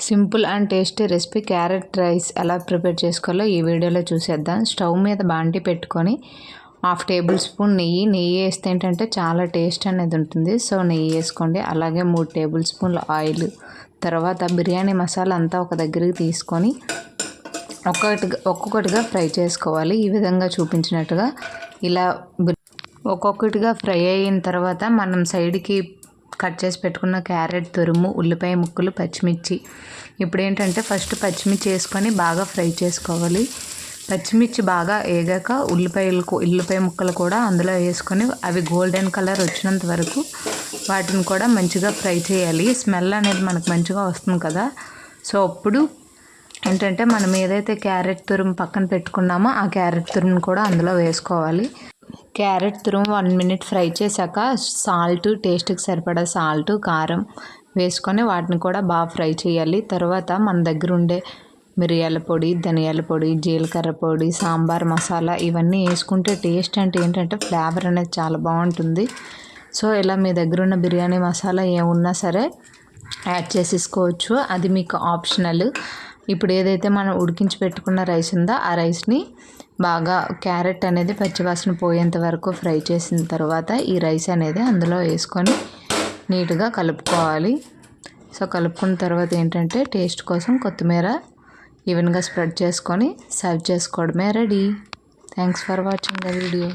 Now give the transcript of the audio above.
Simple and tasty recipe carrot rice ఎలా prepare చేసుకోవాలో ఈ వీడియోలో చూసేద్దాం. స్టవ్ మీద బాండి పెట్టుకొని 1/2 టేబుల్ స్పూన్ నెయ్యి వేస్తే ఏంటంటే చాలా టేస్ట్ అనేది ఉంటుంది. సో నెయ్యి వేసుకోండి. అలాగే 3 టేబుల్ స్పూన్ల ఆయిల్, తర్వాత బిర్యానీ మసాలా అంతా ఒక దగ్గరికి తీసుకొని ఒక్కొక్కటిగా ఫ్రై చేసుకోవాలి. ఈ విధంగా చూపించినట్టుగా ఇలా ఒక్కొక్కటిగా ఫ్రై అయిన తర్వాత మనం సైడ్కి కట్ చేసి పెట్టుకున్న క్యారెట్ తురుము, ఉల్లిపాయ ముక్కలు, పచ్చిమిర్చి. ఇప్పుడు ఏంటంటే ఫస్ట్ పచ్చిమిర్చి వేసుకొని బాగా ఫ్రై చేసుకోవాలి. పచ్చిమిర్చి బాగా వేగాక ఉల్లిపాయ ముక్కలు కూడా అందులో వేసుకొని అవి గోల్డెన్ కలర్ వచ్చినంత వరకు వాటిని కూడా మంచిగా ఫ్రై చేయాలి. స్మెల్ అనేది మనకు మంచిగా వస్తుంది కదా. సో అప్పుడు ఏంటంటే మనం ఏదైతే క్యారెట్ తురుము పక్కన పెట్టుకున్నామో ఆ క్యారెట్ తురుమును కూడా అందులో వేసుకోవాలి. క్యారెట్ తురుము 1 మినిట్ ఫ్రై చేశాక సాల్ట్, టేస్ట్కి సరిపడా సాల్ట్, కారం వేసుకొని వాటిని కూడా బాగా ఫ్రై చేయాలి. తర్వాత మన దగ్గర ఉండే మిరియాల పొడి, ధనియాల పొడి, జీలకర్ర పొడి, సాంబార్ మసాలా ఇవన్నీ వేసుకుంటే టేస్ట్ అంటే ఏంటంటే ఫ్లేవర్ అనేది చాలా బాగుంటుంది. సో ఇలా మీ దగ్గర ఉన్న బిర్యానీ మసాలా ఏమున్నా సరే యాడ్ చేసేసుకోవచ్చు, అది మీకు ఆప్షనల్. ఇప్పుడు ఏదైతే మనం ఉడికించి పెట్టుకున్న రైస్ ఉందో ఆ రైస్ని బాగా క్యారెట్ అనేది పచ్చివాసన పోయేంత వరకు ఫ్రై చేసిన తర్వాత ఈ రైస్ అనేది అందులో వేసుకొని నీట్గా కలుపుకోవాలి. సో కలుపుకున్న తర్వాత ఏంటంటే టేస్ట్ కోసం కొత్తిమీర ఈవెన్గా స్ప్రెడ్ చేసుకొని సర్వ్ చేసుకోవడమే ready. Thanks for watching the video.